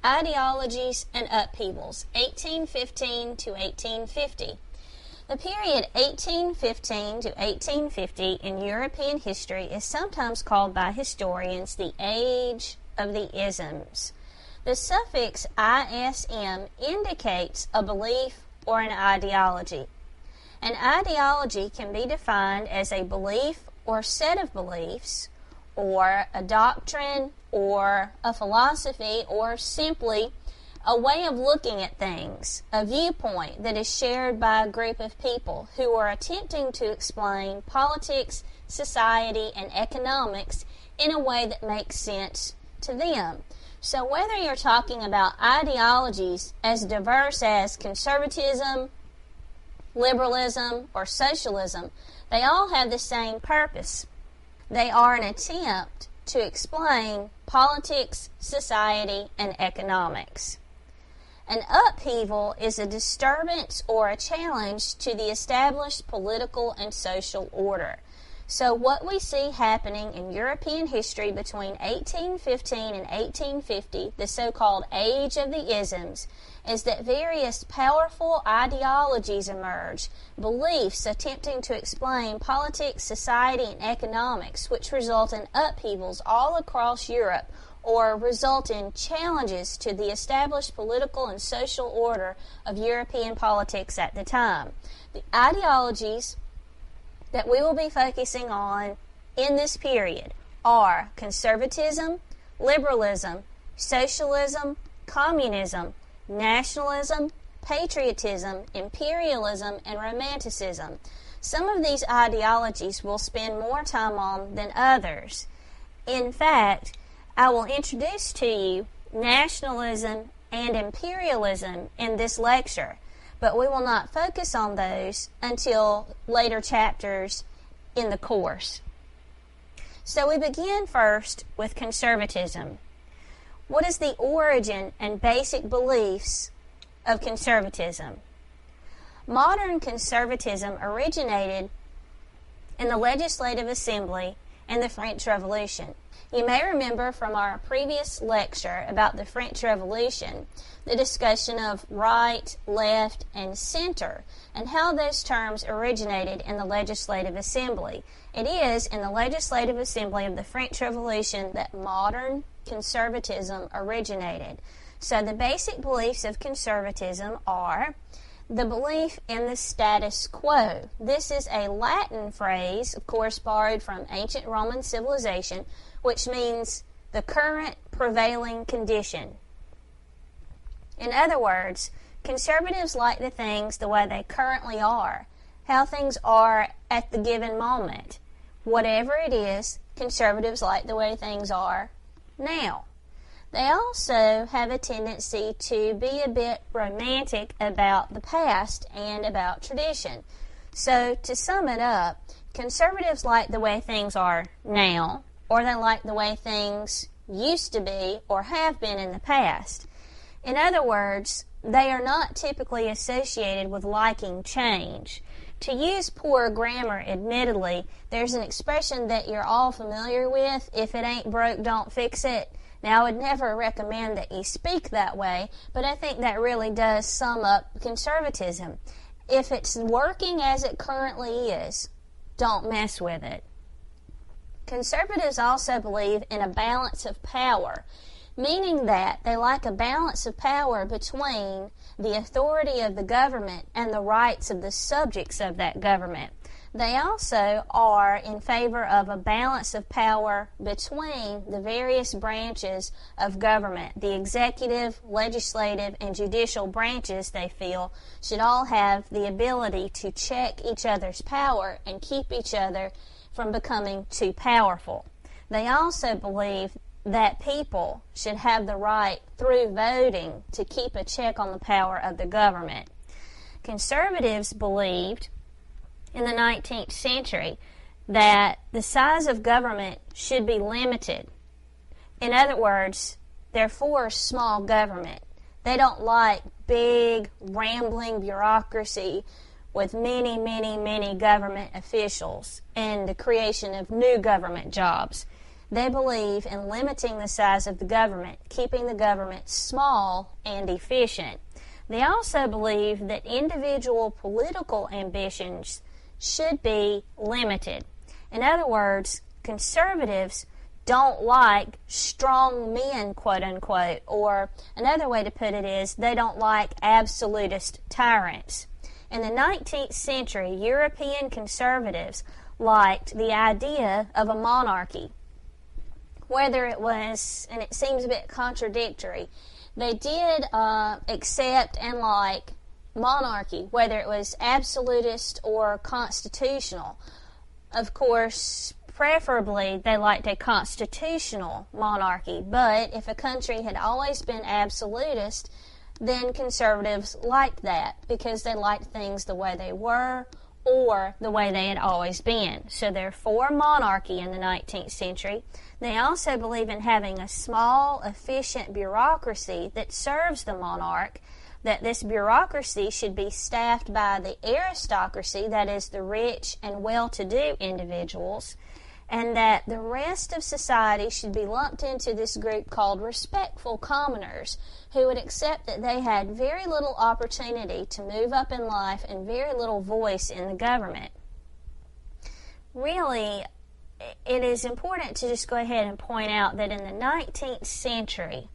Ideologies and Upheavals, 1815 to 1850. The period 1815 to 1850 in European history is sometimes called by historians the Age of the Isms. The suffix ISM indicates a belief or an ideology. An ideology can be defined as a belief or set of beliefs, or a doctrine, or a philosophy, or simply a way of looking at things, a viewpoint that is shared by a group of people who are attempting to explain politics, society, and economics in a way that makes sense to them. So whether you're talking about ideologies as diverse as conservatism, liberalism, or socialism, they all have the same purpose. They are an attempt to explain politics, society, and economics. An upheaval is a disturbance or a challenge to the established political and social order. So what we see happening in European history between 1815 and 1850, the so-called Age of the Isms, is that various powerful ideologies emerge, beliefs attempting to explain politics, society, and economics, which result in upheavals all across Europe or result in challenges to the established political and social order of European politics at the time. The ideologies that we will be focusing on in this period are conservatism, liberalism, socialism, communism, nationalism, patriotism, imperialism, and romanticism. Some of these ideologies we'll spend more time on than others. In fact, I will introduce to you nationalism and imperialism in this lecture, but we will not focus on those until later chapters in the course. So we begin first with conservatism. What is the origin and basic beliefs of conservatism? Modern conservatism originated in the Legislative Assembly in the French Revolution. You may remember from our previous lecture about the French Revolution the discussion of right, left, and center, and how those terms originated in the Legislative Assembly. It is in the Legislative Assembly of the French Revolution that modern conservatism originated. So the basic beliefs of conservatism are the belief in the status quo. This is a Latin phrase, of course, borrowed from ancient Roman civilization, which means the current prevailing condition. In other words, conservatives like the things the way they currently are, how things are at the given moment. Whatever it is, conservatives like the way things are now. They also have a tendency to be a bit romantic about the past and about tradition. So, to sum it up, conservatives like the way things are now, or they like the way things used to be or have been in the past. In other words, they are not typically associated with liking change. To use poor grammar, admittedly, there's an expression that you're all familiar with, if it ain't broke, don't fix it. Now, I would never recommend that you speak that way, but I think that really does sum up conservatism. If it's working as it currently is, don't mess with it. Conservatives also believe in a balance of power, meaning that they like a balance of power between the authority of the government and the rights of the subjects of that government. They also are in favor of a balance of power between the various branches of government. The executive, legislative, and judicial branches, they feel, should all have the ability to check each other's power and keep each other from becoming too powerful. They also believe that people should have the right, through voting, to keep a check on the power of the government. Conservatives believed in the 19th century that the size of government should be limited. In other words, they're for small government. They don't like big, rambling bureaucracy with many government officials and the creation of new government jobs. They believe in limiting the size of the government, keeping the government small and efficient. They also believe that individual political ambitions should be limited. In other words, conservatives don't like strong men, quote unquote, or another way to put it is they don't like absolutist tyrants. In the 19th century, European conservatives liked the idea of a monarchy. Whether it was, and it seems a bit contradictory, they did accept and like monarchy, whether it was absolutist or constitutional. Of course, preferably they liked a constitutional monarchy, but if a country had always been absolutist, then conservatives liked that because they liked things the way they were or the way they had always been. So they're for monarchy in the 19th century. They also believe in having a small, efficient bureaucracy that serves the monarch, that this bureaucracy should be staffed by the aristocracy, that is, the rich and well-to-do individuals, and that the rest of society should be lumped into this group called respectful commoners, who would accept that they had very little opportunity to move up in life and very little voice in the government. Really, it is important to just go ahead and point out that in the 19th century,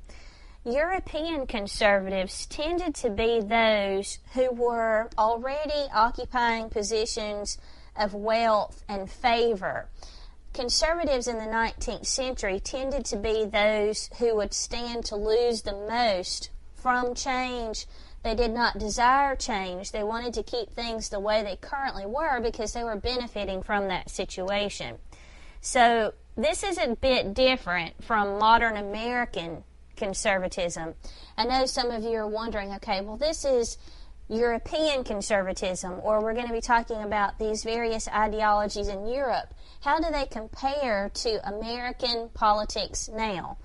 European conservatives tended to be those who were already occupying positions of wealth and favor. Conservatives in the 19th century tended to be those who would stand to lose the most from change. They did not desire change. They wanted to keep things the way they currently were because they were benefiting from that situation. So this is a bit different from modern American conservatism. I know some of you are wondering, okay, well, this is European conservatism, or we're going to be talking about these various ideologies in Europe. How do they compare to American politics now?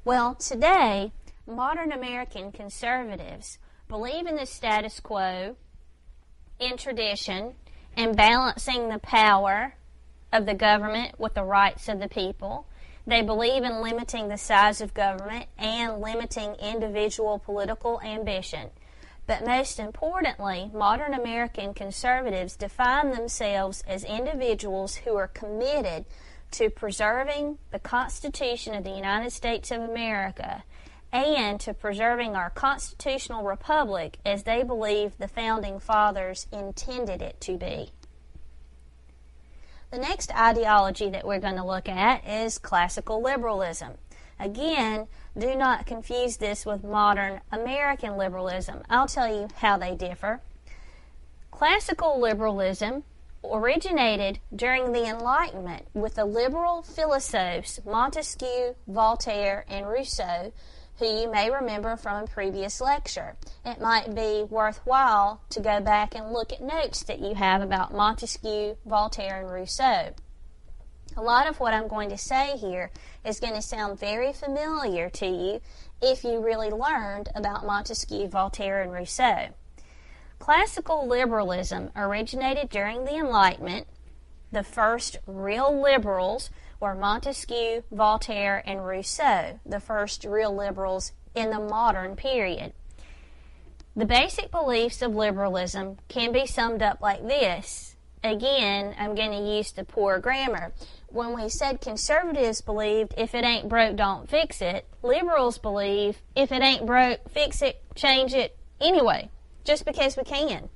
Well, today, modern American conservatives believe in the status quo, in tradition, and balancing the power of the government with the rights of the people. They believe in limiting the size of government and limiting individual political ambition. But most importantly, modern American conservatives define themselves as individuals who are committed to preserving the Constitution of the United States of America and to preserving our constitutional republic as they believe the Founding Fathers intended it to be. The next ideology that we're going to look at is classical liberalism. Again, do not confuse this with modern American liberalism. I'll tell you how they differ. Classical liberalism originated during the Enlightenment with the liberal philosophes Montesquieu, Voltaire, and Rousseau, who you may remember from a previous lecture. It might be worthwhile to go back and look at notes that you have about Montesquieu, Voltaire, and Rousseau. A lot of what I'm going to say here is going to sound very familiar to you if you really learned about Montesquieu, Voltaire, and Rousseau. Classical liberalism originated during the Enlightenment. The first real liberals were Montesquieu, Voltaire, and Rousseau, the first real liberals in the modern period. The basic beliefs of liberalism can be summed up like this. Again, I'm going to use the poor grammar. When we said conservatives believed if it ain't broke, don't fix it, liberals believe if it ain't broke, fix it, change it anyway, just because we can.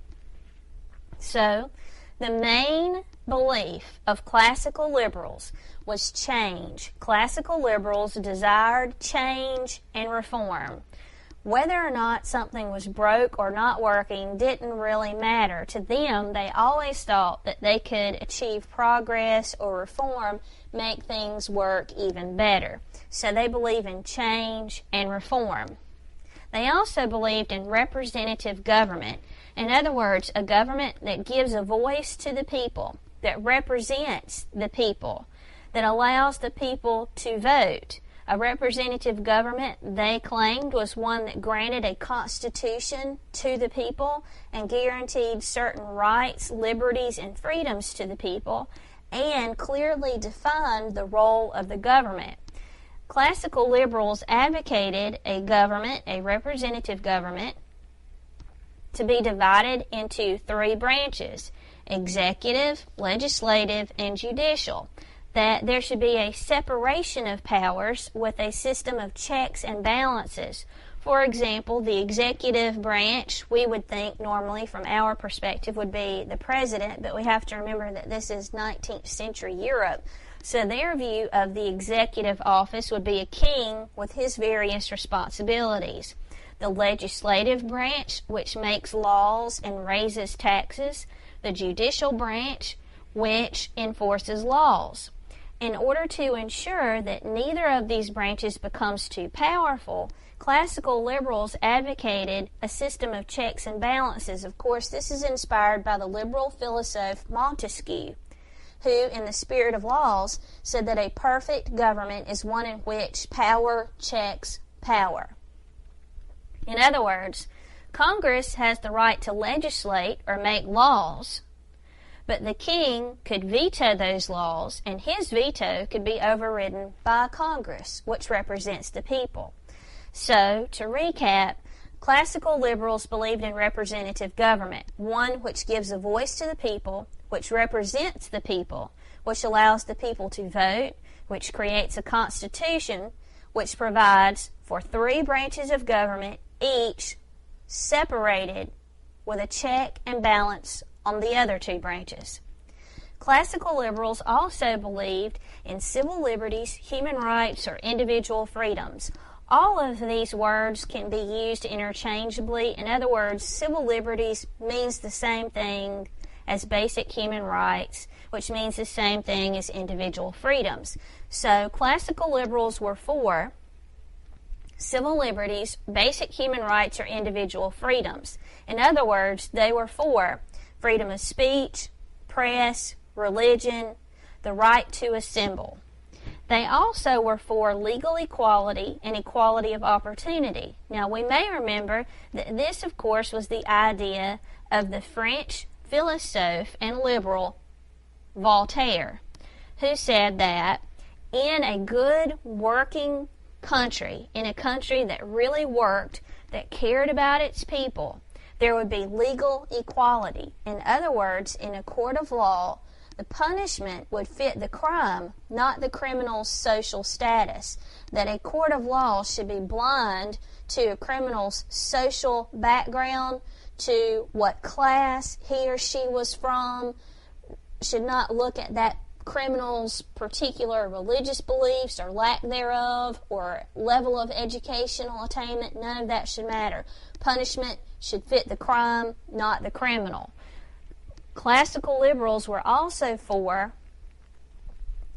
So, the main belief of classical liberals was change. Classical liberals desired change and reform. Whether or not something was broke or not working didn't really matter. To them, they always thought that they could achieve progress or reform, make things work even better. So they believe in change and reform. They also believed in representative government. In other words, a government that gives a voice to the people, that represents the people, that allows the people to vote. A representative government, they claimed, was one that granted a constitution to the people and guaranteed certain rights, liberties, and freedoms to the people, and clearly defined the role of the government. Classical liberals advocated a government, a representative government, to be divided into three branches: executive, legislative, and judicial. That there should be a separation of powers with a system of checks and balances. For example, the executive branch, we would think normally from our perspective, would be the president, but we have to remember that this is 19th century Europe. So their view of the executive office would be a king with his various responsibilities. The legislative branch, which makes laws and raises taxes. The judicial branch, which enforces laws. In order to ensure that neither of these branches becomes too powerful, classical liberals advocated a system of checks and balances. Of course, this is inspired by the liberal philosopher Montesquieu, who, in the spirit of laws, said that a perfect government is one in which power checks power. In other words, Congress has the right to legislate or make laws, but the king could veto those laws, and his veto could be overridden by Congress, which represents the people. So, to recap, classical liberals believed in representative government, one which gives a voice to the people, which represents the people, which allows the people to vote, which creates a constitution, which provides for three branches of government, each separated with a check and balance on the other two branches. Classical liberals also believed in civil liberties, human rights, or individual freedoms. All of these words can be used interchangeably. In other words, civil liberties means the same thing as basic human rights, which means the same thing as individual freedoms. So classical liberals were for civil liberties, basic human rights, or individual freedoms. In other words, they were for freedom of speech, press, religion, the right to assemble. They also were for legal equality and equality of opportunity. Now, we may remember that this, of course, was the idea of the French philosophe and liberal Voltaire, who said that in a good working country, in a country that really worked, that cared about its people, there would be legal equality. In other words, in a court of law, the punishment would fit the crime, not the criminal's social status. That a court of law should be blind to a criminal's social background, to what class he or she was from, should not look at that criminal's particular religious beliefs or lack thereof or level of educational attainment. None of that should matter. Punishment should fit the crime, not the criminal. Classical liberals were also for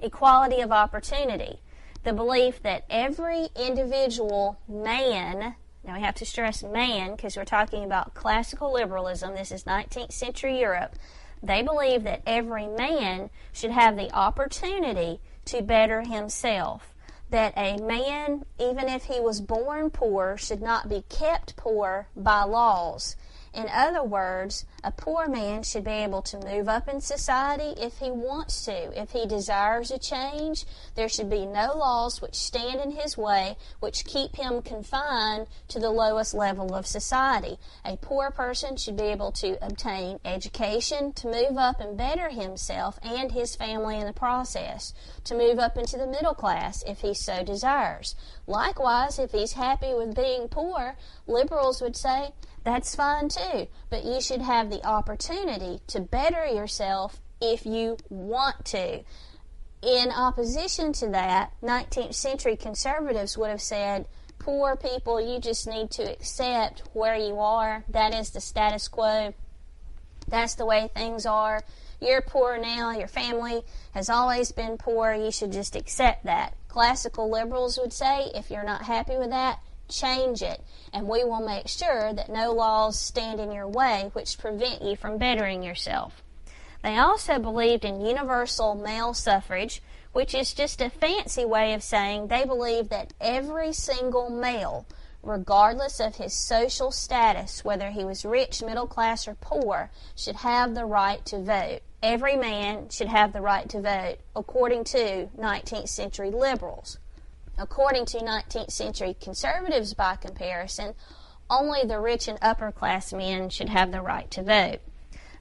equality of opportunity, the belief that every individual man, now we have to stress man because we're talking about classical liberalism, this is 19th century Europe, they believe that every man should have the opportunity to better himself. That a man, even if he was born poor, should not be kept poor by laws. In other words, a poor man should be able to move up in society if he wants to. If he desires a change, there should be no laws which stand in his way, which keep him confined to the lowest level of society. A poor person should be able to obtain education, to move up and better himself and his family in the process, to move up into the middle class if he so desires. Likewise, if he's happy with being poor, liberals would say, that's fine too, but you should have the opportunity to better yourself if you want to. In opposition to that, 19th century conservatives would have said, poor people, you just need to accept where you are. That is the status quo. That's the way things are. You're poor now. Your family has always been poor. You should just accept that. Classical liberals would say, if you're not happy with that, change it, and we will make sure that no laws stand in your way which prevent you from bettering yourself. They also believed in universal male suffrage, which is just a fancy way of saying they believe that every single male, regardless of his social status, whether he was rich, middle class, or poor, should have the right to vote. Every man should have the right to vote, according to 19th century liberals. According to 19th century conservatives, by comparison, only the rich and upper class men should have the right to vote.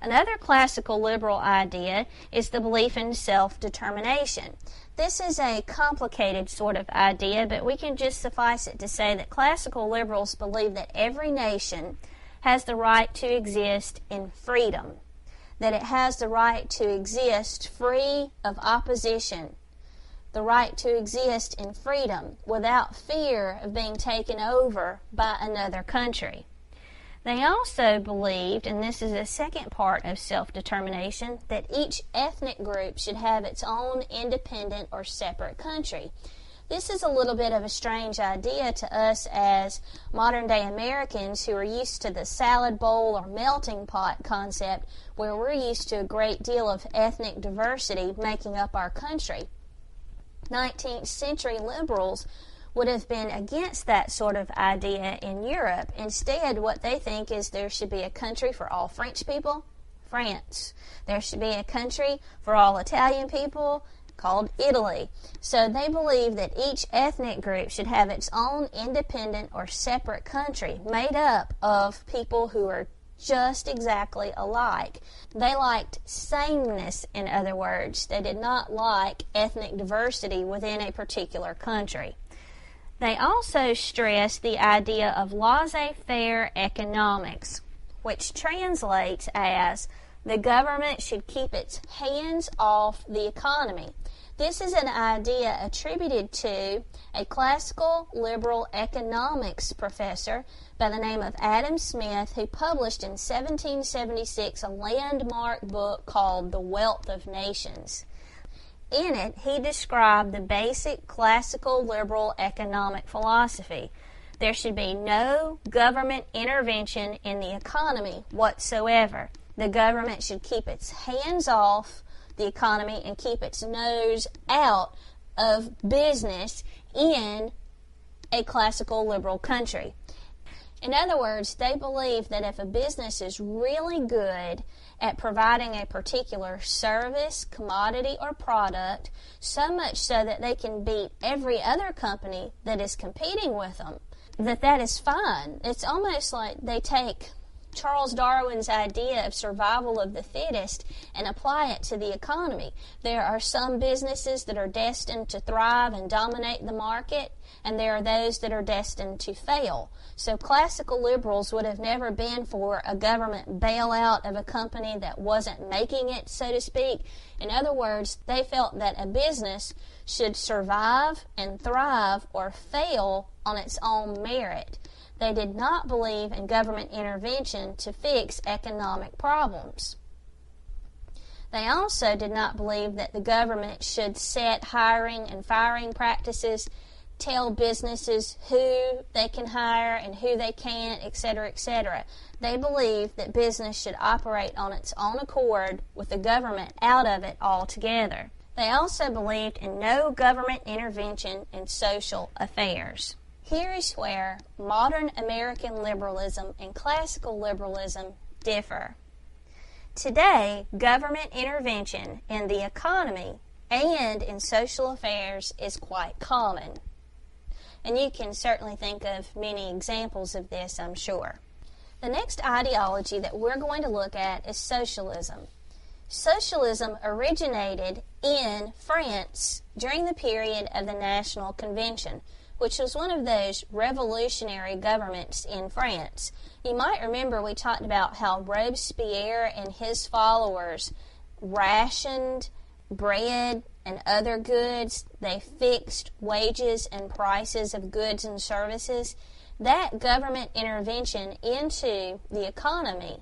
Another classical liberal idea is the belief in self-determination. This is a complicated sort of idea, but we can just suffice it to say that classical liberals believe that every nation has the right to exist in freedom, that it has the right to exist free of opposition, the right to exist in freedom without fear of being taken over by another country. They also believed, and this is the second part of self-determination, that each ethnic group should have its own independent or separate country. This is a little bit of a strange idea to us as modern-day Americans who are used to the salad bowl or melting pot concept, where we're used to a great deal of ethnic diversity making up our country. 19th century liberals would have been against that sort of idea in Europe. Instead, what they think is there should be a country for all French people, France. There should be a country for all Italian people, called Italy. So they believe that each ethnic group should have its own independent or separate country made up of people who are just exactly alike. They liked sameness, in other words. They did not like ethnic diversity within a particular country. They also stressed the idea of laissez-faire economics, which translates as the government should keep its hands off the economy. This is an idea attributed to a classical liberal economics professor by the name of Adam Smith, who published in 1776 a landmark book called The Wealth of Nations. In it, he described the basic classical liberal economic philosophy. There should be no government intervention in the economy whatsoever. The government should keep its hands off the economy and keep its nose out of business in a classical liberal country. In other words, they believe that if a business is really good at providing a particular service, commodity, or product, so much so that they can beat every other company that is competing with them, that is fine. It's almost like they take Charles Darwin's idea of survival of the fittest and apply it to the economy. There are some businesses that are destined to thrive and dominate the market, and there are those that are destined to fail. So classical liberals would have never been for a government bailout of a company that wasn't making it, so to speak. In other words, they felt that a business should survive and thrive or fail on its own merit. They did not believe in government intervention to fix economic problems. They also did not believe that the government should set hiring and firing practices, tell businesses who they can hire and who they can't, etc., etc. They believed that business should operate on its own accord with the government out of it altogether. They also believed in no government intervention in social affairs. Here is where modern American liberalism and classical liberalism differ. Today, government intervention in the economy and in social affairs is quite common. And you can certainly think of many examples of this, I'm sure. The next ideology that we're going to look at is socialism. Socialism originated in France during the period of the National Convention, which was one of those revolutionary governments in France. You might remember we talked about how Robespierre and his followers rationed bread and other goods. They fixed wages and prices of goods and services. That government intervention into the economy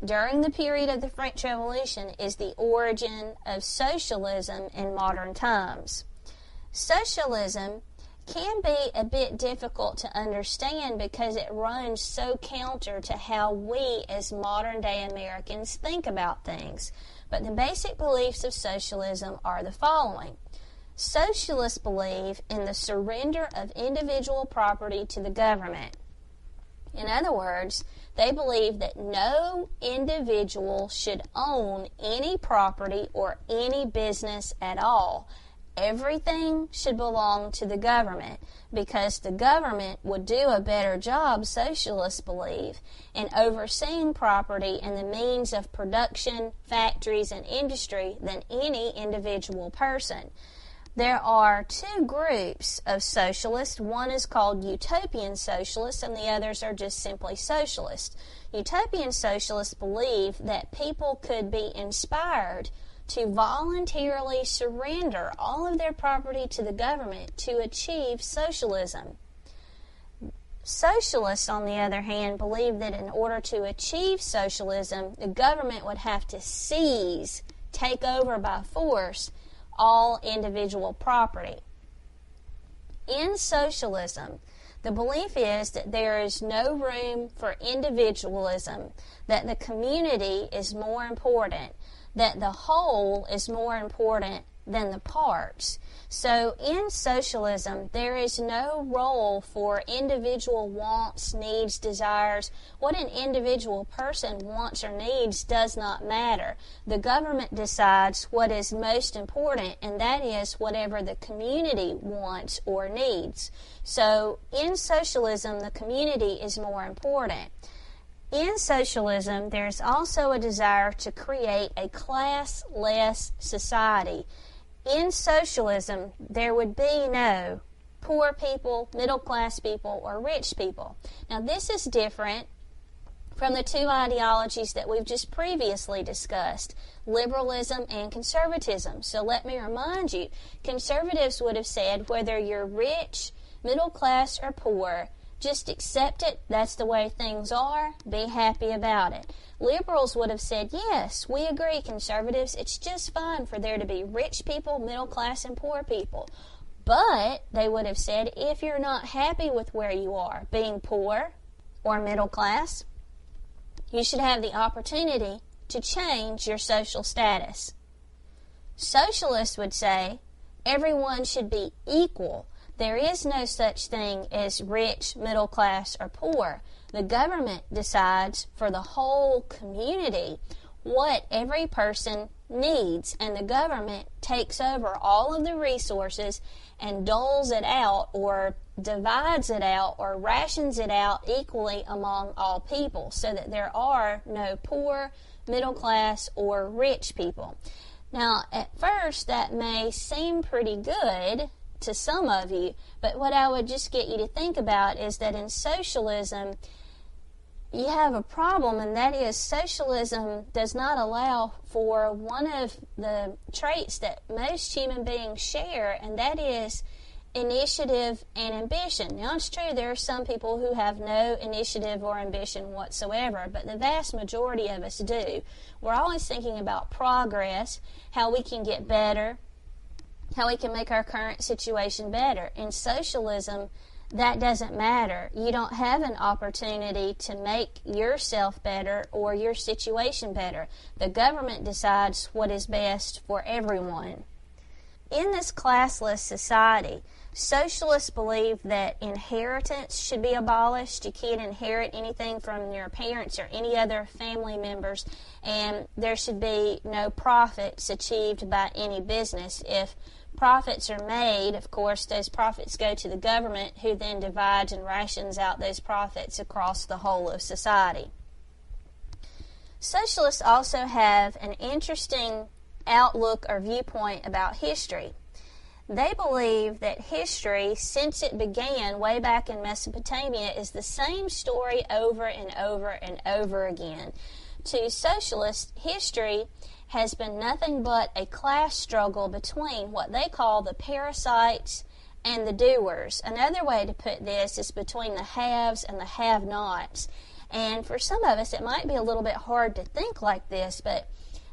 during the period of the French Revolution is the origin of socialism in modern times. Socialism can be a bit difficult to understand because it runs so counter to how we as modern-day Americans think about things. But the basic beliefs of socialism are the following. Socialists believe in the surrender of individual property to the government. In other words, they believe that no individual should own any property or any business at all. Everything should belong to the government because the government would do a better job, socialists believe, in overseeing property and the means of production, factories, and industry than any individual person. There are two groups of socialists. One is called utopian socialists and the others are just simply socialists. Utopian socialists believe that people could be inspired to voluntarily surrender all of their property to the government to achieve socialism. Socialists, on the other hand, believe that in order to achieve socialism, the government would have to seize, take over by force, all individual property. In socialism, the belief is that there is no room for individualism, that the community is more important, that the whole is more important than the parts. So in socialism, there is no role for individual wants, needs, desires. What an individual person wants or needs does not matter. The government decides what is most important, and that is whatever the community wants or needs. So in socialism, the community is more important. In socialism, there's also a desire to create a class-less society. In socialism, there would be no poor people, middle-class people, or rich people. Now, this is different from the two ideologies that we've just previously discussed, liberalism and conservatism. So let me remind you, conservatives would have said whether you're rich, middle-class, or poor, just accept it. That's the way things are. Be happy about it. Liberals would have said, yes, we agree, conservatives. It's just fine for there to be rich people, middle class, and poor people. But they would have said, if you're not happy with where you are, being poor or middle class, you should have the opportunity to change your social status. Socialists would say, everyone should be equal. There is no such thing as rich, middle class, or poor. The government decides for the whole community what every person needs, and the government takes over all of the resources and doles it out or divides it out or rations it out equally among all people so that there are no poor, middle class, or rich people. Now, at first, that may seem pretty good to some of you, but what I would just get you to think about is that in socialism, you have a problem, and that is socialism does not allow for one of the traits that most human beings share, and that is initiative and ambition. Now, it's true there are some people who have no initiative or ambition whatsoever, but the vast majority of us do. We're always thinking about progress, how we can get better, how we can make our current situation better. In socialism, that doesn't matter. You don't have an opportunity to make yourself better or your situation better. The government decides what is best for everyone. In this classless society, socialists believe that inheritance should be abolished. You can't inherit anything from your parents or any other family members, and there should be no profits achieved by any business. If profits are made, of course, those profits go to the government, who then divides and rations out those profits across the whole of society. Socialists also have an interesting outlook or viewpoint about history. They believe that history, since it began way back in Mesopotamia, is the same story over and over and over again. To socialists, history has been nothing but a class struggle between what they call the parasites and the doers. Another way to put this is between the haves and the have-nots. And for some of us, it might be a little bit hard to think like this, but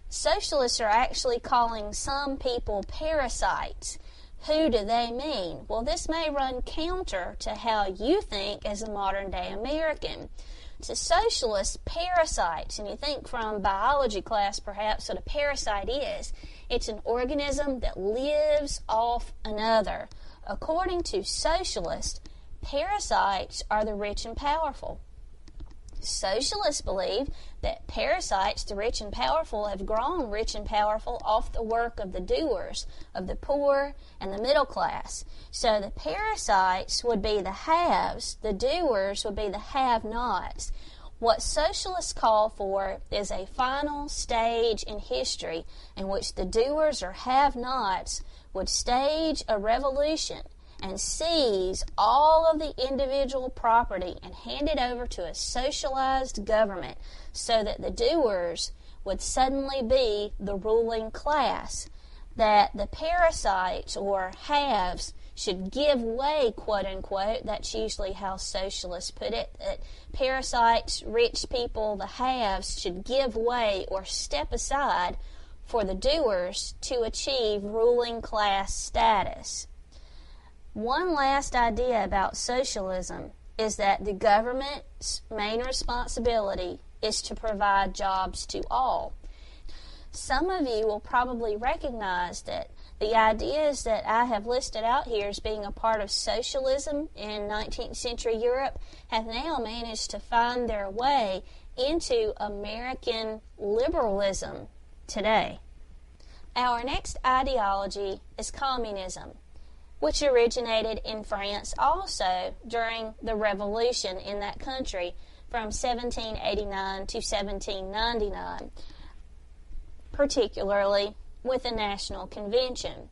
socialists are actually calling some people parasites Who do they mean? Well, this may run counter to how you think as a modern-day American. To socialists, parasites, and you think from biology class perhaps what a parasite is. It's an organism that lives off another. According to socialists, parasites are the rich and powerful. Socialists believe that parasites, the rich and powerful, have grown rich and powerful off the work of the doers, of the poor and the middle class. So the parasites would be the haves, the doers would be the have-nots. What socialists call for is a final stage in history in which the doers or have-nots would stage a revolution and seize all of the individual property and hand it over to a socialized government so that the doers would suddenly be the ruling class, that the parasites or haves should give way, quote-unquote. That's usually how socialists put it, that parasites, rich people, the haves, should give way or step aside for the doers to achieve ruling class status. One last idea about socialism is that the government's main responsibility is to provide jobs to all. Some of you will probably recognize that the ideas that I have listed out here as being a part of socialism in 19th century Europe have now managed to find their way into American liberalism today. Our next ideology is communism, which originated in France also during the revolution in that country from 1789 to 1799, particularly with the National Convention.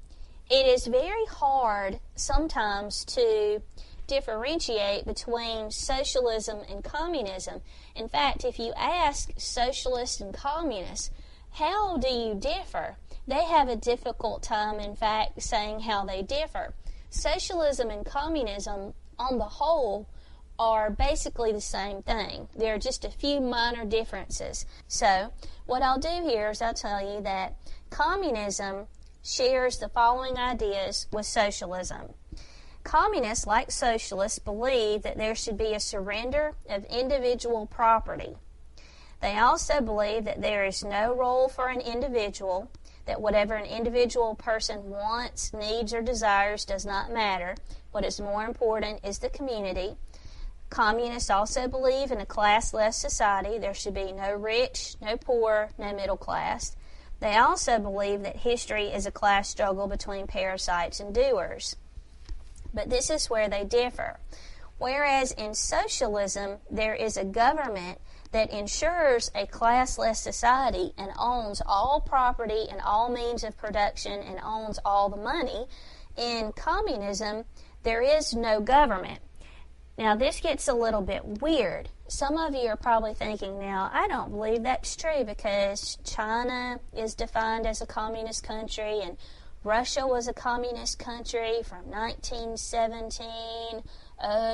It is very hard sometimes to differentiate between socialism and communism. In fact, if you ask socialists and communists, how do you differ? They have a difficult time, in fact, saying how they differ. Socialism and communism, on the whole, are basically the same thing. There are just a few minor differences. So, what I'll do here is I'll tell you that communism shares the following ideas with socialism. Communists, like socialists, believe that there should be a surrender of individual property. They also believe that there is no role for an individual, that whatever an individual person wants, needs, or desires does not matter. What is more important is the community. Communists also believe in a class-less society. There should be no rich, no poor, no middle class. They also believe that history is a class struggle between parasites and doers. But this is where they differ. Whereas in socialism, there is a government that ensures a classless society and owns all property and all means of production and owns all the money, in communism, there is no government. Now, this gets a little bit weird. Some of you are probably thinking now, I don't believe that's true because China is defined as a communist country and Russia was a communist country from 1917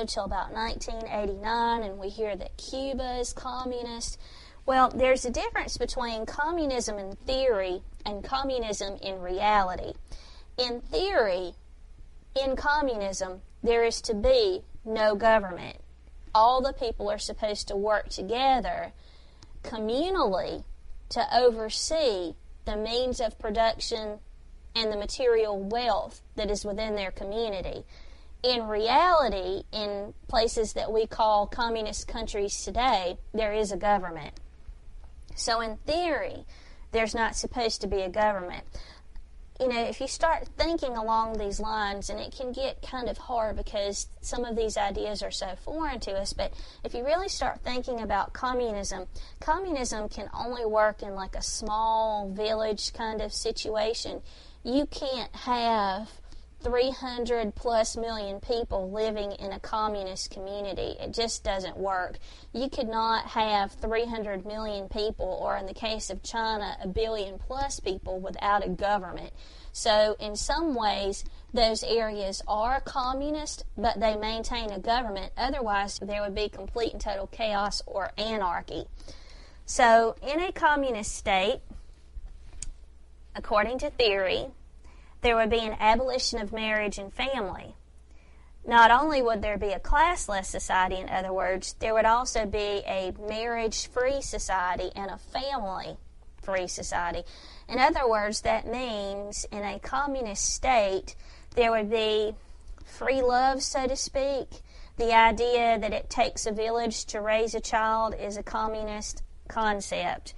till about 1989, and we hear that Cuba is communist. Well, there's a difference between communism in theory and communism in reality. In theory, in communism, there is to be no government. All the people are supposed to work together communally to oversee the means of production and the material wealth that is within their community. In reality, in places that we call communist countries today, there is a government. So in theory, there's not supposed to be a government. You know, if you start thinking along these lines, and it can get kind of hard because some of these ideas are so foreign to us, but if you really start thinking about communism, communism can only work in like a small village kind of situation. You can't have 300 plus million people living in a communist community. It just doesn't work. You could not have 300 million people, or in the case of China, 1 billion plus people without a government. So in some ways, those areas are communist, but they maintain a government. Otherwise, there would be complete and total chaos or anarchy. So in a communist state, according to theory, there would be an abolition of marriage and family. Not only would there be a classless society, in other words, there would also be a marriage-free society and a family-free society. In other words, that means in a communist state, there would be free love, so to speak. The idea that it takes a village to raise a child is a communist concept.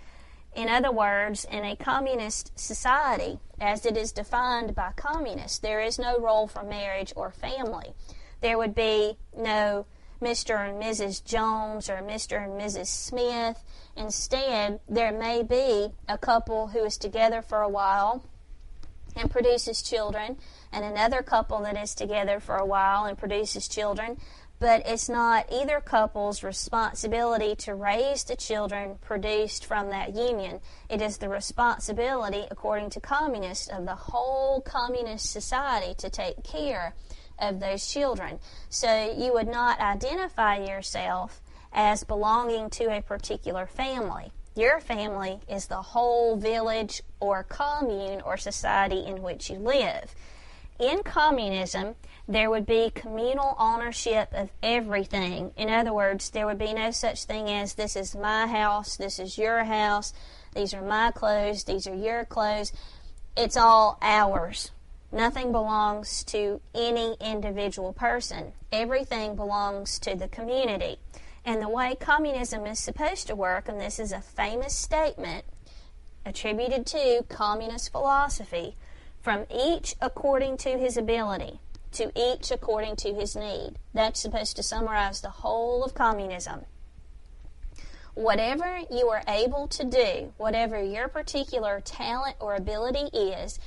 In other words, in a communist society, as it is defined by communists, there is no role for marriage or family. There would be no Mr. and Mrs. Jones or Mr. and Mrs. Smith. Instead, there may be a couple who is together for a while and produces children, and another couple that is together for a while and produces children, but it's not either couple's responsibility to raise the children produced from that union. It is the responsibility, according to communists, of the whole communist society to take care of those children. So you would not identify yourself as belonging to a particular family. Your family is the whole village or commune or society in which you live. In communism, there would be communal ownership of everything. In other words, there would be no such thing as this is my house, this is your house, these are my clothes, these are your clothes. It's all ours. Nothing belongs to any individual person. Everything belongs to the community. And the way communism is supposed to work, and this is a famous statement attributed to communist philosophy, from each according to his ability, to each according to his need. That's supposed to summarize the whole of communism. Whatever you are able to do, whatever your particular talent or ability is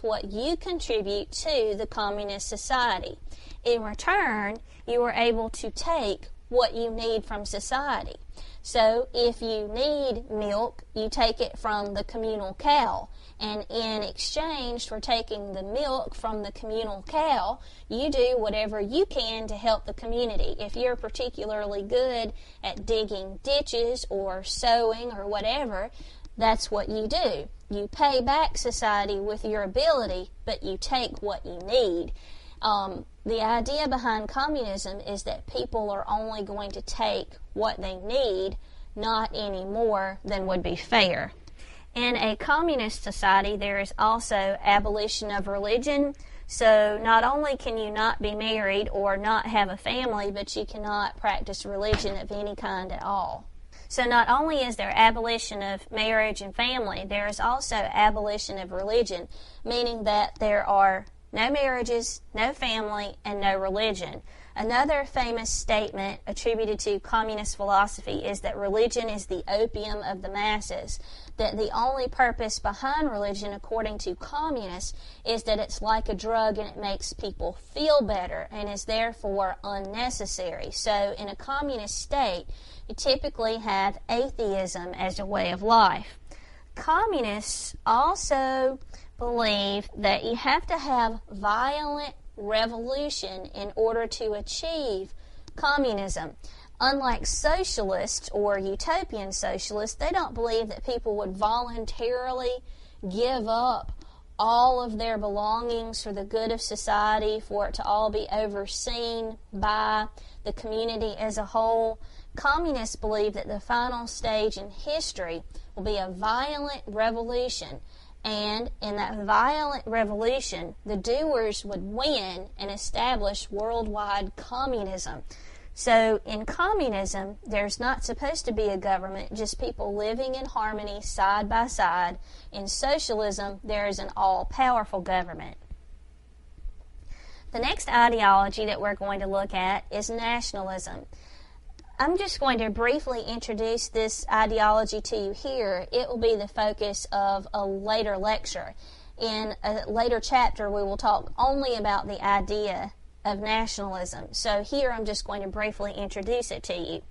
what you contribute to the communist society. In return, you are able to take what you need from society. So if you need milk, you take it from the communal cow. And in exchange for taking the milk from the communal cow, you do whatever you can to help the community. If you're particularly good at digging ditches or sewing or whatever, that's what you do. You pay back society with your ability, but you take what you need. The idea behind communism is that people are only going to take what they need, not any more than would be fair. In a communist society, there is also abolition of religion. So not only can you not be married or not have a family, but you cannot practice religion of any kind at all. So not only is there abolition of marriage and family, there is also abolition of religion, meaning that there are no marriages, no family, and no religion. Another famous statement attributed to communist philosophy is that religion is the opium of the masses, that the only purpose behind religion, according to communists, is that it's like a drug and it makes people feel better and is therefore unnecessary. So in a communist state, you typically have atheism as a way of life. Communists also believe that you have to have violent revolution in order to achieve communism. Unlike socialists or utopian socialists, they don't believe that people would voluntarily give up all of their belongings for the good of society, for it to all be overseen by the community as a whole. Communists believe that the final stage in history will be a violent revolution. And in that violent revolution, the doers would win and establish worldwide communism. So in communism, there's not supposed to be a government, just people living in harmony side by side. In socialism, there is an all-powerful government. The next ideology that we're going to look at is nationalism. I'm just going to briefly introduce this ideology to you here. It will be the focus of a later lecture. In a later chapter, we will talk only about the idea of nationalism. So here I'm just going to briefly introduce it to you.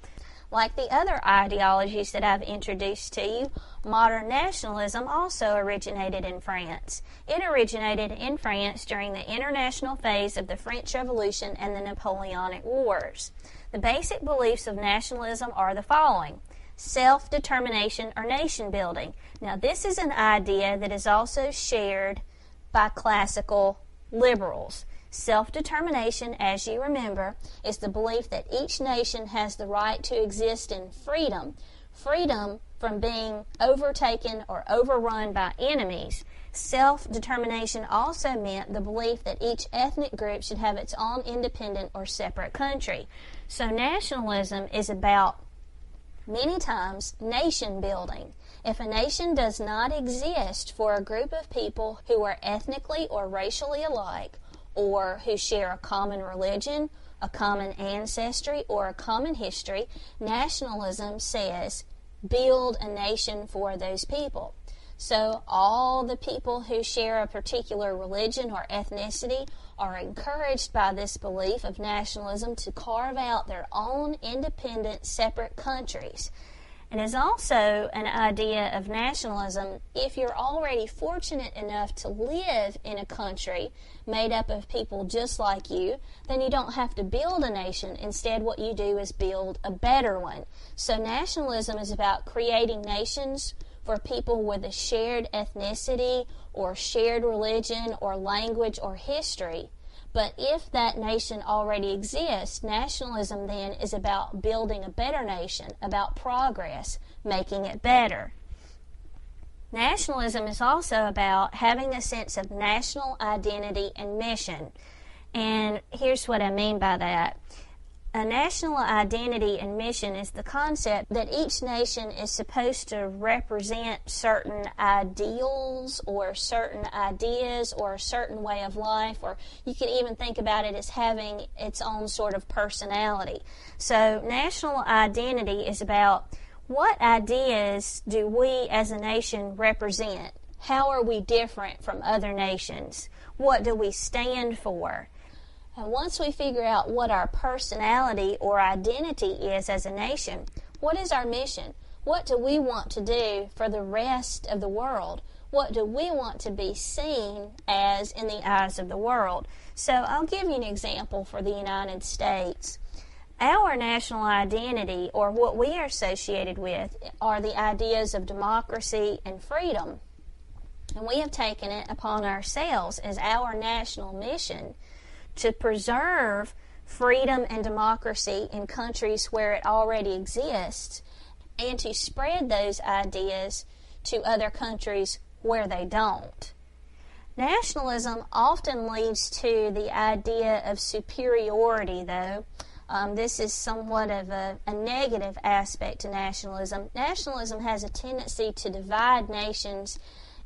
Like the other ideologies that I've introduced to you, modern nationalism also originated in France. It originated in France during the international phase of the French Revolution and the Napoleonic Wars. The basic beliefs of nationalism are the following: self-determination or nation building. Now this is an idea that is also shared by classical liberals. Self-determination, as you remember, is the belief that each nation has the right to exist in freedom. Freedom from being overtaken or overrun by enemies. Self-determination also meant the belief that each ethnic group should have its own independent or separate country. So nationalism is about, many times, nation building. If a nation does not exist for a group of people who are ethnically or racially alike, or who share a common religion, a common ancestry, or a common history, nationalism says, build a nation for those people. So all the people who share a particular religion or ethnicity are encouraged by this belief of nationalism to carve out their own independent, separate countries. It is also an idea of nationalism if you're already fortunate enough to live in a country made up of people just like you, then you don't have to build a nation. Instead, what you do is build a better one. So nationalism is about creating nations for people with a shared ethnicity or shared religion or language or history. But if that nation already exists, nationalism then is about building a better nation, about progress, making it better. Nationalism is also about having a sense of national identity and mission. And here's what I mean by that. A national identity and mission is the concept that each nation is supposed to represent certain ideals or certain ideas or a certain way of life, or you can even think about it as having its own sort of personality. So national identity is about what ideas do we as a nation represent? How are we different from other nations? What do we stand for? And once we figure out what our personality or identity is as a nation, what is our mission? What do we want to do for the rest of the world? What do we want to be seen as in the eyes of the world? So I'll give you an example for the United States. Our national identity, or what we are associated with, are the ideas of democracy and freedom. And we have taken it upon ourselves as our national mission to preserve freedom and democracy in countries where it already exists, and to spread those ideas to other countries where they don't. Nationalism often leads to the idea of superiority, though. This is somewhat of a negative aspect to nationalism. Nationalism has a tendency to divide nations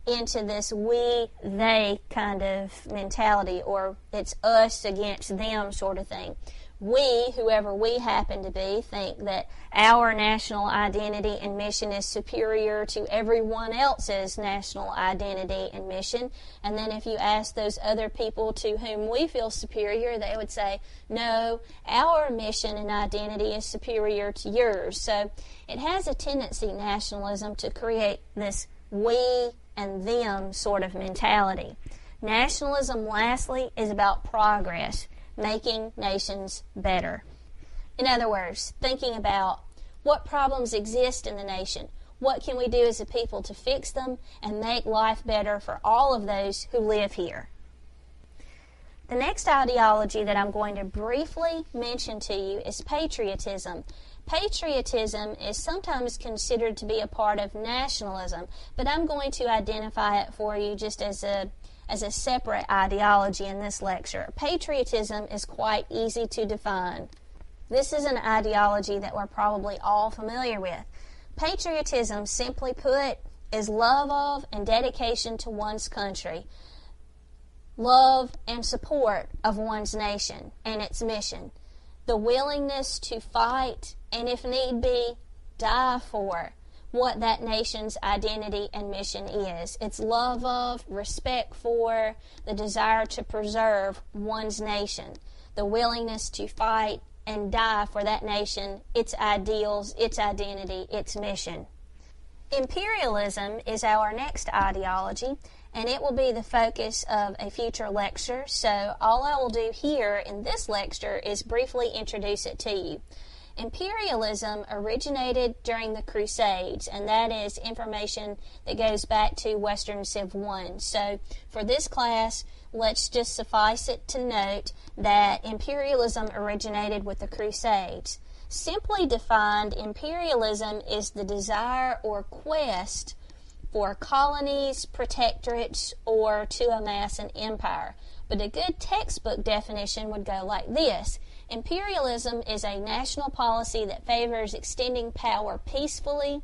into this we-they kind of mentality, or it's us against them sort of thing. We, whoever we happen to be, think that our national identity and mission is superior to everyone else's national identity and mission. And then if you ask those other people to whom we feel superior, they would say, no, our mission and identity is superior to yours. So it has a tendency, nationalism, to create this we and them sort of mentality. Nationalism, lastly, is about progress, making nations better. In other words, thinking about what problems exist in the nation, what can we do as a people to fix them and make life better for all of those who live here. The next ideology that I'm going to briefly mention to you is patriotism. Patriotism is sometimes considered to be a part of nationalism, but I'm going to identify it for you just as a separate ideology in this lecture. Patriotism is quite easy to define. This is an ideology that we're probably all familiar with. Patriotism, simply put, is love of and dedication to one's country, love and support of one's nation and its mission, the willingness to fight and, if need be, die for what that nation's identity and mission is. It's love of, respect for, the desire to preserve one's nation, the willingness to fight and die for that nation, its ideals, its identity, its mission. Imperialism is our next ideology, and it will be the focus of a future lecture, so all I will do here in this lecture is briefly introduce it to you. Imperialism originated during the Crusades, and that is information that goes back to Western Civ 1. So for this class, let's just suffice it to note that imperialism originated with the Crusades. Simply defined, imperialism is the desire or quest for colonies, protectorates, or to amass an empire. But a good textbook definition would go like this. Imperialism is a national policy that favors extending power peacefully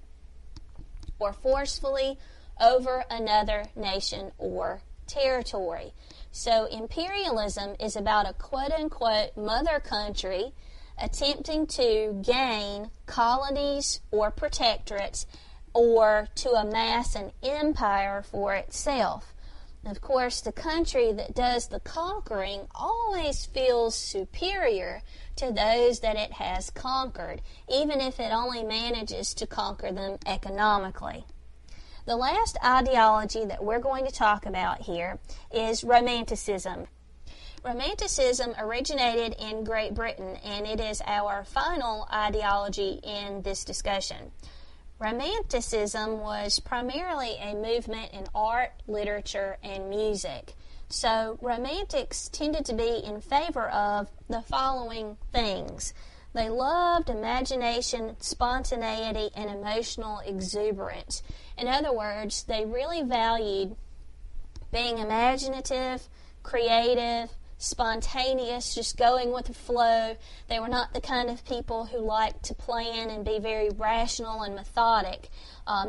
or forcefully over another nation or territory. So imperialism is about a quote-unquote mother country attempting to gain colonies or protectorates or to amass an empire for itself. Of course, the country that does the conquering always feels superior to those that it has conquered, even if it only manages to conquer them economically. The last ideology that we're going to talk about here is Romanticism. Romanticism originated in Great Britain, and it is our final ideology in this discussion. Romanticism was primarily a movement in art, literature, and music. So Romantics tended to be in favor of the following things. They loved imagination, spontaneity, and emotional exuberance. In other words, they really valued being imaginative, creative, spontaneous, just going with the flow. They were not the kind of people who liked to plan and be very rational and methodic.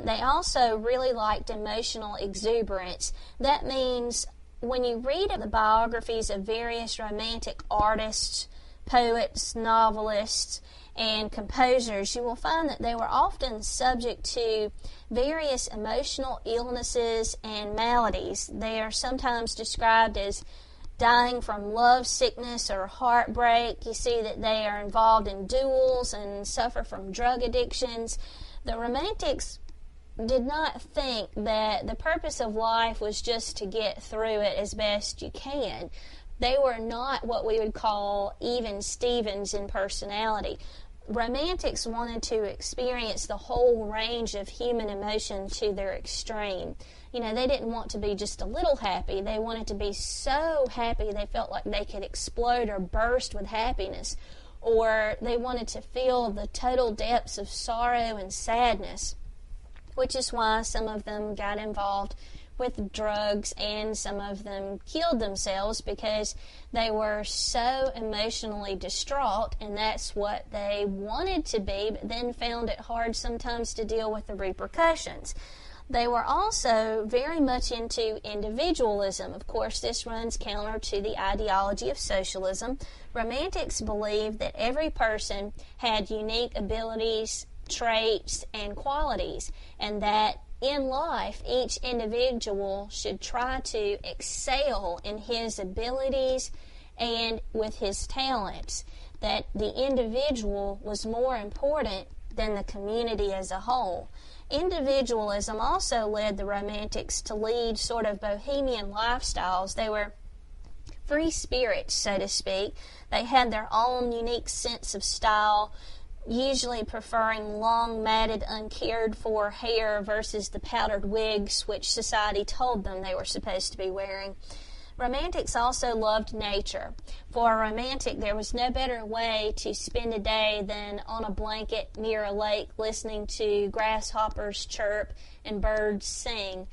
They also really liked emotional exuberance. That means when you read the biographies of various romantic artists, poets, novelists, and composers, you will find that they were often subject to various emotional illnesses and maladies. They are sometimes described as dying from love sickness or heartbreak. You see that they are involved in duels and suffer from drug addictions. The Romantics did not think that the purpose of life was just to get through it as best you can. They were not what we would call even Stevens in personality. Romantics wanted to experience the whole range of human emotion to their extreme. You know, they didn't want to be just a little happy. They wanted to be so happy they felt like they could explode or burst with happiness. Or they wanted to feel the total depths of sorrow and sadness, which is why some of them got involved with drugs and some of them killed themselves because they were so emotionally distraught, and that's what they wanted to be, but then found it hard sometimes to deal with the repercussions. They were also very much into individualism. Of course, this runs counter to the ideology of socialism. Romantics believed that every person had unique abilities, traits, and qualities, and that in life, each individual should try to excel in his abilities and with his talents, that the individual was more important than the community as a whole. Individualism also led the Romantics to lead sort of bohemian lifestyles. They were free spirits, so to speak. They had their own unique sense of style, usually preferring long, matted, uncared-for hair versus the powdered wigs which society told them they were supposed to be wearing. Romantics also loved nature. For a Romantic, there was no better way to spend a day than on a blanket near a lake listening to grasshoppers chirp and birds sing.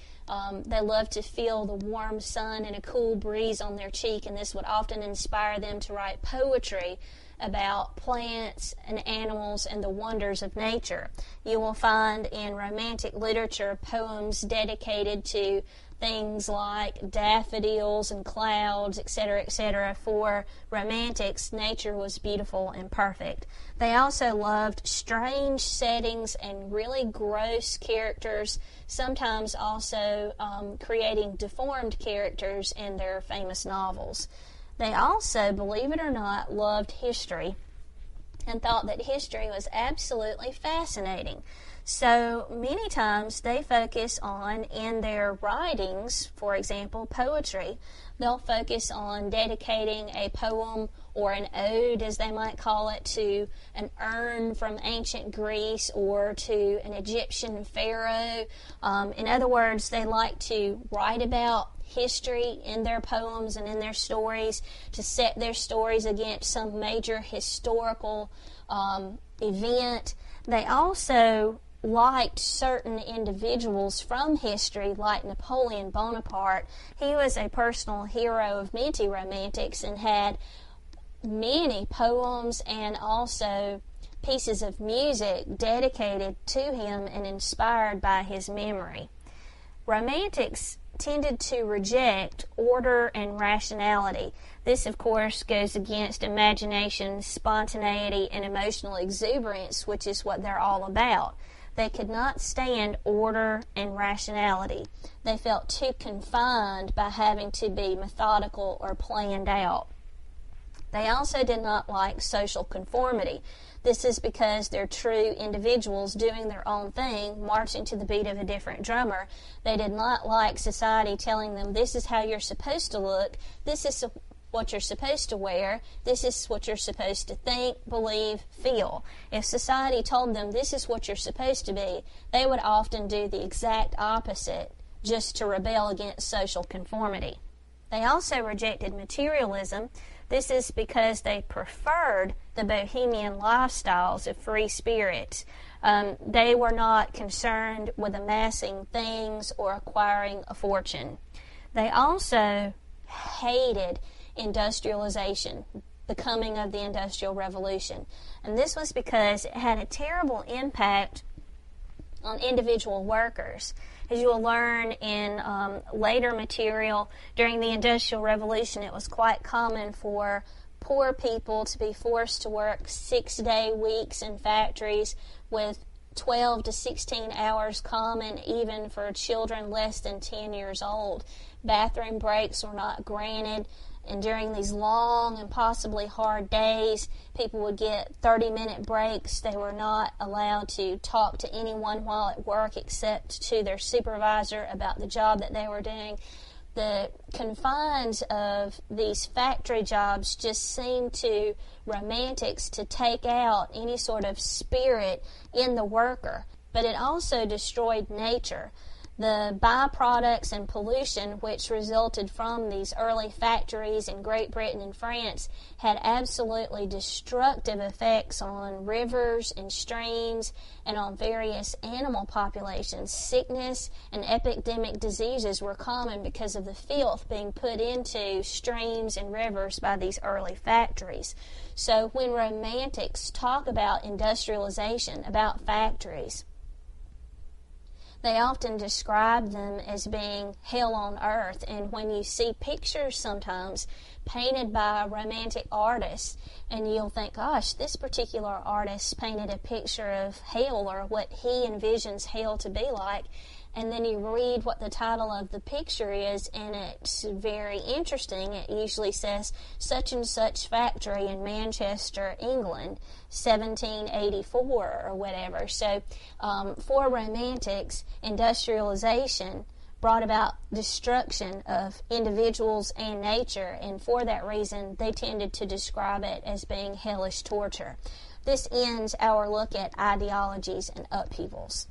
They loved to feel the warm sun and a cool breeze on their cheek, and this would often inspire them to write poetry about plants and animals and the wonders of nature. You will find in Romantic literature poems dedicated to things like daffodils and clouds, etc., etc. For Romantics, nature was beautiful and perfect. They also loved strange settings and really gross characters, sometimes also creating deformed characters in their famous novels. They also, believe it or not, loved history. and thought that history was absolutely fascinating. So many times they focus on, in their writings, for example, poetry, they'll focus on dedicating a poem or an ode, as they might call it, to an urn from ancient Greece or to an Egyptian pharaoh. In other words, they like to write about history in their poems and in their stories, to set their stories against some major historical event. They also liked certain individuals from history, like Napoleon Bonaparte. He was a personal hero of many romantics and had many poems and also pieces of music dedicated to him and inspired by his memory. Romantics tended to reject order and rationality. This, of course, goes against imagination, spontaneity, and emotional exuberance, which is what they're all about. They could not stand order and rationality. They felt too confined by having to be methodical or planned out. They also did not like social conformity. This is because they're true individuals doing their own thing, marching to the beat of a different drummer. They did not like society telling them, this is how you're supposed to look, this is what you're supposed to wear, this is what you're supposed to think, believe, feel. If society told them this is what you're supposed to be, they would often do the exact opposite just to rebel against social conformity. They also rejected materialism. This is because they preferred the bohemian lifestyles of free spirits. They were not concerned with amassing things or acquiring a fortune. They also hated industrialization, the coming of the Industrial Revolution. And this was because it had a terrible impact on individual workers. As you will learn in later material, during the Industrial Revolution, it was quite common for poor people to be forced to work 6-day weeks in factories with 12 to 16 hours common, even for children less than 10 years old. Bathroom breaks were not granted. And during these long, impossibly hard days, people would get 30-minute breaks. They were not allowed to talk to anyone while at work except to their supervisor about the job that they were doing. The confines of these factory jobs just seemed to romantics to take out any sort of spirit in the worker. But it also destroyed nature. The byproducts and pollution which resulted from these early factories in Great Britain and France had absolutely destructive effects on rivers and streams and on various animal populations. Sickness and epidemic diseases were common because of the filth being put into streams and rivers by these early factories. So when romantics talk about industrialization, about factories, they often describe them as being hell on earth. And when you see pictures sometimes painted by romantic artists, and you'll think, gosh, this particular artist painted a picture of hell or what he envisions hell to be like. And then you read what the title of the picture is, and it's very interesting. It usually says, such and such factory in Manchester, England, 1784 or whatever. So for romantics, industrialization brought about destruction of individuals and nature, and for that reason, they tended to describe it as being hellish torture. This ends our look at ideologies and upheavals.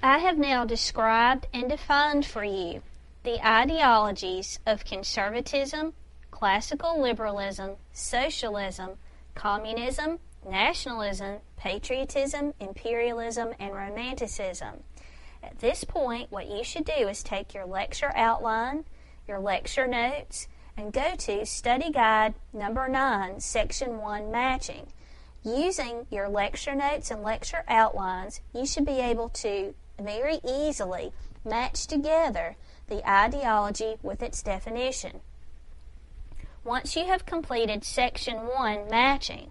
I have now described and defined for you the ideologies of conservatism, classical liberalism, socialism, communism, nationalism, patriotism, imperialism, and romanticism. At this point, what you should do is take your lecture outline, your lecture notes, and go to Study Guide number 9, Section 1, Matching. Using your lecture notes and lecture outlines, you should be able to very easily match together the ideology with its definition. Once you have completed Section 1, Matching,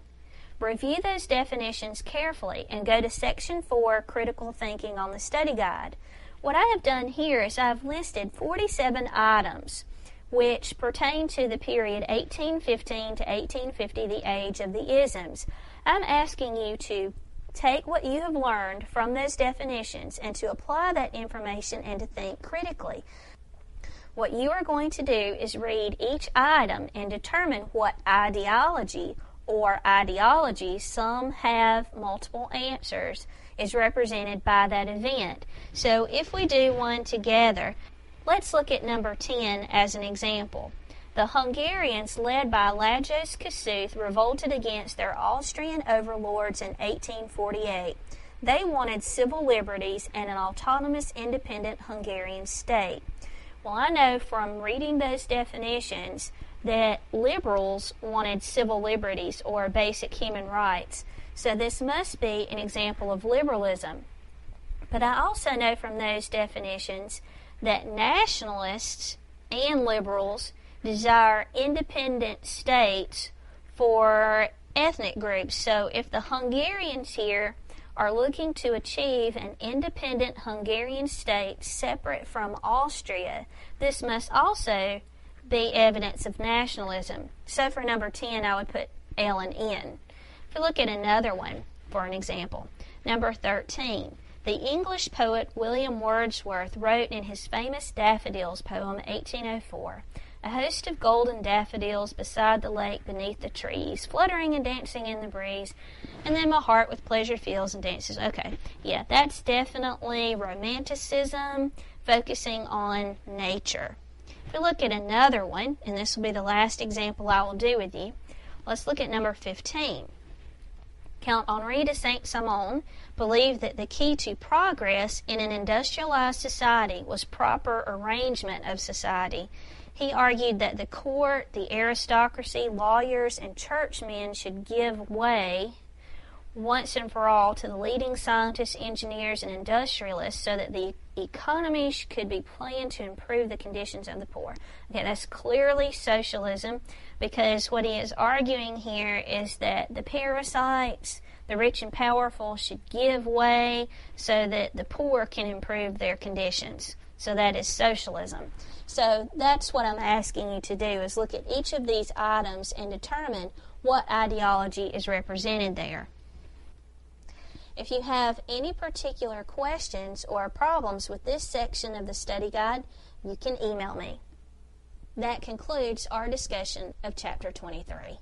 review those definitions carefully and go to Section 4, Critical Thinking on the Study Guide. What I have done here is I've listed 47 items which pertain to the period 1815 to 1850, the age of the isms. I'm asking you to take what you have learned from those definitions and to apply that information and to think critically. What you are going to do is read each item and determine what ideology or ideologies, some have multiple answers, is represented by that event. So if we do one together, let's look at number 10 as an example. The Hungarians, led by Lajos Kossuth, revolted against their Austrian overlords in 1848. They wanted civil liberties and an autonomous, independent Hungarian state. Well, I know from reading those definitions that liberals wanted civil liberties or basic human rights. So this must be an example of liberalism. But I also know from those definitions that nationalists and liberals desire independent states for ethnic groups. So if the Hungarians here are looking to achieve an independent Hungarian state separate from Austria, this must also be evidence of nationalism. So for number 10, I would put L and N. If we look at another one for an example, number 13. The English poet William Wordsworth wrote in his famous Daffodils poem, 1804, "A host of golden daffodils beside the lake beneath the trees, fluttering and dancing in the breeze, and then my heart with pleasure feels and dances." Okay, yeah, that's definitely romanticism, focusing on nature. If we look at another one, and this will be the last example I will do with you, let's look at number 15. Count Henri de Saint-Simon believed that the key to progress in an industrialized society was proper arrangement of society. He argued that the court, the aristocracy, lawyers, and churchmen should give way once and for all to the leading scientists, engineers, and industrialists so that the economy could be planned to improve the conditions of the poor. Okay, that's clearly socialism, because what he is arguing here is that the parasites, the rich and powerful, should give way so that the poor can improve their conditions. So that is socialism. So that's what I'm asking you to do, is look at each of these items and determine what ideology is represented there. If you have any particular questions or problems with this section of the study guide, you can email me. That concludes our discussion of Chapter 23.